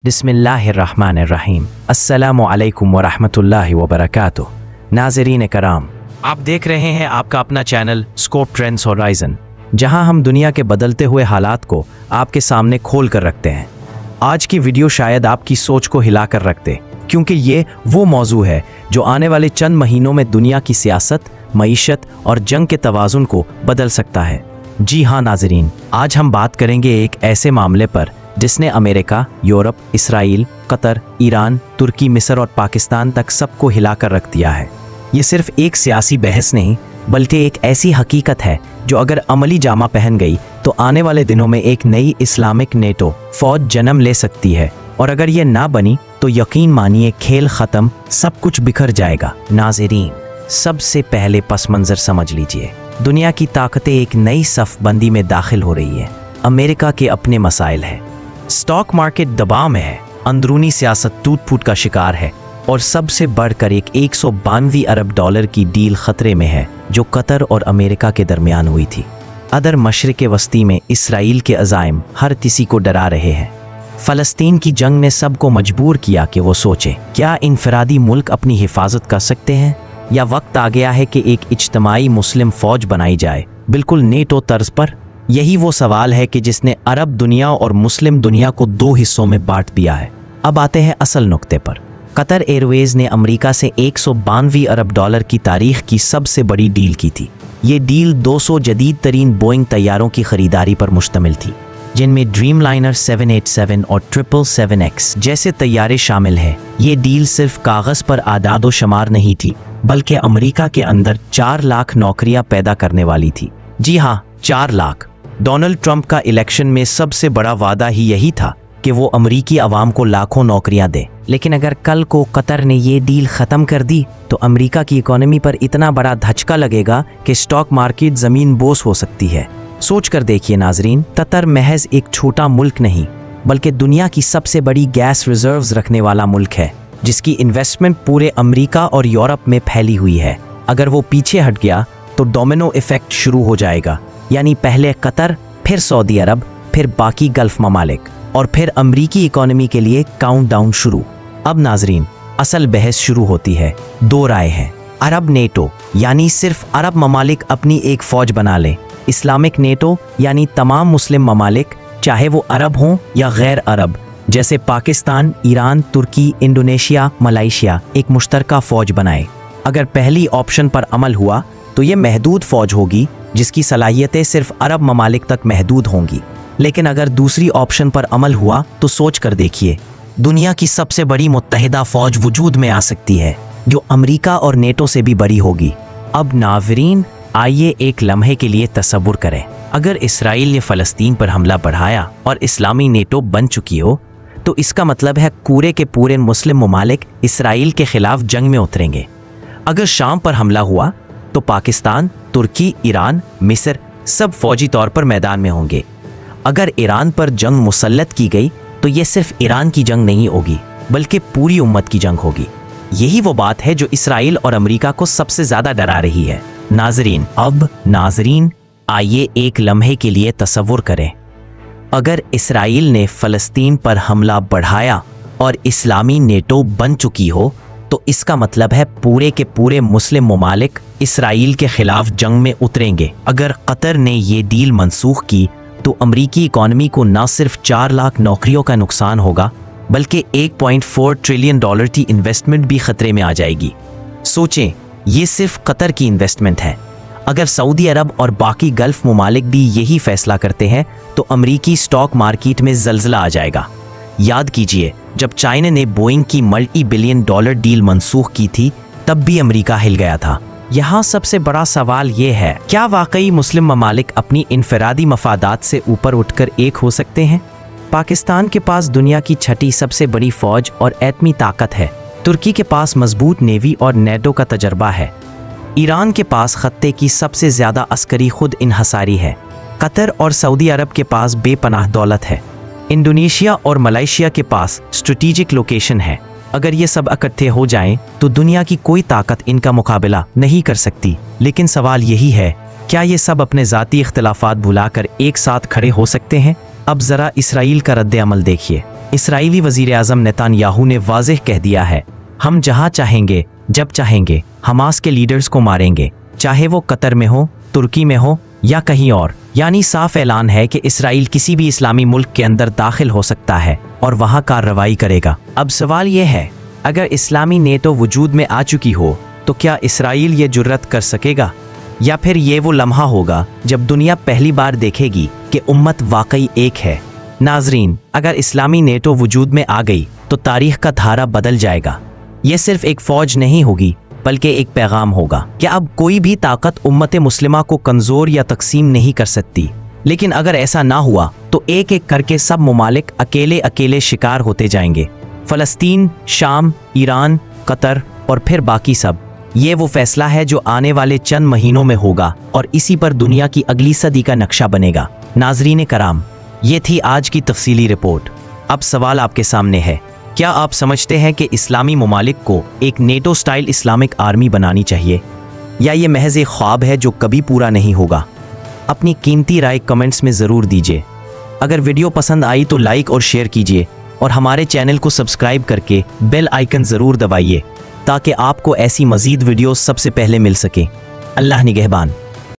बिस्मिल्लाहिर्रहमानिर्रहीम। अस्सलामु अलैकुम वरहमतुल्लाहि वबरकातुह। नाज़रीन कराम, आप देख रहे हैं आपका अपना चैनल स्कोप ट्रेंड्स होराइजन, जहां हम दुनिया के बदलते हुए हालात को आपके सामने खोल कर रखते हैं। आज की वीडियो शायद आपकी सोच को हिलाकर रख दे, क्योंकि ये वो मौजू है जो आने वाले चंद महीनों में दुनिया की सियासत, मईशत और जंग के तवाज़ुन को बदल सकता है। जी हाँ नाज़रीन, आज हम बात करेंगे एक ऐसे मामले पर जिसने America, Europe, Israel, Qatar, Iran, तुर्की, मिस्र और पाकिस्तान तक सबको हिलाकर रख दिया है। ये सिर्फ एक सियासी बहस नहीं, बल्कि एक ऐसी हकीकत है जो अगर अमली जामा पहन गई तो आने वाले दिनों में एक नई इस्लामिक नेटो फौज जन्म ले सकती है, और अगर ये ना बनी तो यकीन मानिए खेल ख़त्म, सब कुछ बिखर जाएगा। नाज़रीन, सबसे पहले पस मंज़र समझ लीजिए। दुनिया की ताकतें एक नई सफ़बंदी में दाखिल हो रही है। अमेरिका के अपने मसाइल हैं, स्टॉक मार्केट दबाव में है, अंदरूनी सियासत टूट फूट का शिकार है, और सबसे बढ़कर एक 192 अरब डॉलर की डील खतरे में है जो कतर और अमेरिका के दरमियान हुई थी। अदर मशरिक़ वस्ती में इसराइल के अज़ाइम हर किसी को डरा रहे हैं। फ़लस्तीन की जंग ने सबको मजबूर किया कि वो सोचें, क्या इनफरादी मुल्क अपनी हिफाजत कर सकते हैं, या वक्त आ गया है कि एक इज्तमाई मुस्लिम फ़ौज बनाई जाए, बिल्कुल नेटो तर्ज पर। यही वो सवाल है कि जिसने अरब दुनिया और मुस्लिम दुनिया को दो हिस्सों में बांट दिया है। अब आते हैं असल नुक्ते पर। कतर एयरवेज़ ने अमेरिका से 192 अरब डॉलर की तारीख की सबसे बड़ी डील की थी। ये डील 200 जदीद तरीन बोइंग तैयारों की खरीदारी पर मुश्तमिल थी, जिनमें ड्रीमलाइनर 787 और 777X जैसे तैयारे शामिल हैं। ये डील सिर्फ कागज़ पर आदादो शुमार नहीं थी, बल्कि अमेरिका के अंदर 4 लाख नौकरियां पैदा करने वाली थी। जी हाँ, 4 लाख। डोनाल्ड ट्रंप का इलेक्शन में सबसे बड़ा वादा ही यही था कि वो अमरीकी आवाम को लाखों नौकरियां दे। लेकिन अगर कल को कतर ने ये डील ख़त्म कर दी तो अमरीका की इकोनॉमी पर इतना बड़ा धचका लगेगा कि स्टॉक मार्केट ज़मीन बोस हो सकती है। सोच कर देखिए नाजरीन, कतर महज एक छोटा मुल्क नहीं, बल्कि दुनिया की सबसे बड़ी गैस रिजर्व्स रखने वाला मुल्क है, जिसकी इन्वेस्टमेंट पूरे अमरीका और यूरोप में फैली हुई है। अगर वो पीछे हट गया तो डोमिनो इफेक्ट शुरू हो जाएगा, यानी पहले कतर, फिर सऊदी अरब, फिर बाकी गल्फ ममालिक, और फिर अमरीकी इकोनॉमी के लिए काउंटडाउन शुरू। अब नाजरीन, असल बहस शुरू होती है। दो राय हैं। अरब नेटो, यानी सिर्फ अरब ममालिक अपनी एक फ़ौज बना लें। इस्लामिक नेटो, यानी तमाम मुस्लिम ममालिक, चाहे वो अरब हों या गैर अरब, जैसे पाकिस्तान, ईरान, तुर्की, इंडोनेशिया, मलेशिया, एक मुश्तरका फ़ौज बनाए। अगर पहली ऑप्शन पर अमल हुआ तो ये महदूद फ़ौज होगी जिसकी सलाहियतें सिर्फ अरब ममालिक तक महदूद होंगी। लेकिन अगर दूसरी ऑप्शन पर अमल हुआ तो सोच कर देखिए, दुनिया की सबसे बड़ी मुत्तहिदा फ़ौज वजूद में आ सकती है, जो अमेरिका और नेटो से भी बड़ी होगी। अब नाज़रीन, आइए एक लम्हे के लिए तसव्वुर करें, अगर इसराइल ने फ़लस्तीन पर हमला बढ़ाया और इस्लामी नेटो बन चुकी हो, तो इसका मतलब है पूरे के पूरे मुस्लिम ममालिक इसराइल के ख़िलाफ़ जंग में उतरेंगे। अगर शाम पर हमला हुआ तो पाकिस्तान, तुर्की, ईरान, मिस्र सब फौजी तौर पर मैदान में होंगे। अगर ईरान पर जंग मुसल्लत की गई तो ये सिर्फ ईरान की जंग नहीं होगी, बल्कि पूरी उम्मत की जंग होगी। यही वो बात है जो इसराइल और अमेरिका को सबसे ज़्यादा डरा रही है। नाजरीन, आइए एक लम्हे के लिए तसव्वुर करें, अगर इसराइल ने फ़लस्तीन पर हमला बढ़ाया और इस्लामी नेटो बन चुकी हो, तो इसका मतलब है पूरे के पूरे मुस्लिम ममालिक इसराइल के खिलाफ जंग में उतरेंगे। अगर कतर ने ये डील मनसूख की तो अमरीकी इकॉनमी को न सिर्फ 4 लाख नौकरियों का नुकसान होगा, बल्कि 1.4 ट्रिलियन डॉलर की इन्वेस्टमेंट भी खतरे में आ जाएगी। सोचें, ये सिर्फ कतर की इन्वेस्टमेंट है। अगर सऊदी अरब और बाकी गल्फ ममालिक भी यही फैसला करते हैं तो अमरीकी स्टॉक मार्केट में जल्जला आ जाएगा। याद कीजिए, जब चाइना ने बोइंग की मल्टी बिलियन डॉलर डील मनसूख की थी, तब भी अमेरिका हिल गया था। यहाँ सबसे बड़ा सवाल ये है, क्या वाकई मुस्लिम ममालिक अपनी इनफरादी मफादात से ऊपर उठकर एक हो सकते हैं? पाकिस्तान के पास दुनिया की 6ठी सबसे बड़ी फ़ौज और एटमी ताकत है। तुर्की के पास मजबूत नेवी और नेटो का तजर्बा है। ईरान के पास खत्ते की सबसे ज़्यादा अस्करी खुद इन्हसारी है। कतर और सऊदी अरब के पास बेपनाह दौलत है। इंडोनेशिया और मलेशिया के पास स्ट्रेटेजिक लोकेशन है। अगर ये सब इकट्ठे हो जाएं तो दुनिया की कोई ताकत इनका मुकाबला नहीं कर सकती। लेकिन सवाल यही है, क्या ये सब अपने ज़ाती इख्तिलाफात भुलाकर एक साथ खड़े हो सकते हैं? अब ज़रा इसराइल का रद्द अमल देखिए। इसराइली वज़ीर आज़म नेतान्याहू ने वाज़ेह कह दिया है, हम जहां चाहेंगे जब चाहेंगे हमास के लीडर्स को मारेंगे, चाहे वो कतर में हो, तुर्की में हो या कहीं और। यानी साफ ऐलान है कि इसराइल किसी भी इस्लामी मुल्क के अंदर दाखिल हो सकता है और वहां कार्रवाई करेगा। अब सवाल यह है, अगर इस्लामी नेटो वजूद में आ चुकी हो तो क्या इसराइल ये जुर्रत कर सकेगा, या फिर ये वो लम्हा होगा जब दुनिया पहली बार देखेगी कि उम्मत वाकई एक है। नाजरीन, अगर इस्लामी नेटो वजूद में आ गई तो तारीख का धारा बदल जाएगा। ये सिर्फ एक फौज नहीं होगी बल्कि एक पैगाम होगा कि अब कोई भी ताकत उम्मत मुस्लिमा को कमज़ोर या तकसीम नहीं कर सकती। लेकिन अगर ऐसा ना हुआ तो एक एक करके सब ममालिक अकेले अकेले शिकार होते जाएंगे। फ़लस्तीन, शाम, ईरान, कतर और फिर बाकी सब। ये वो फैसला है जो आने वाले चंद महीनों में होगा और इसी पर दुनिया की अगली सदी का नक्शा बनेगा। नाजरीन कराम, ये थी आज की तफसीली रिपोर्ट। अब सवाल आपके सामने है, क्या आप समझते हैं कि इस्लामी ममालिक को एक नेटो स्टाइल इस्लामिक आर्मी बनानी चाहिए, या ये महज एक ख्वाब है जो कभी पूरा नहीं होगा? अपनी कीमती राय कमेंट्स में ज़रूर दीजिए। अगर वीडियो पसंद आई तो लाइक और शेयर कीजिए और हमारे चैनल को सब्सक्राइब करके बेल आइकन ज़रूर दबाइए ताकि आपको ऐसी मज़ीद वीडियोस सबसे पहले मिल सकें। अल्लाह निगहबान।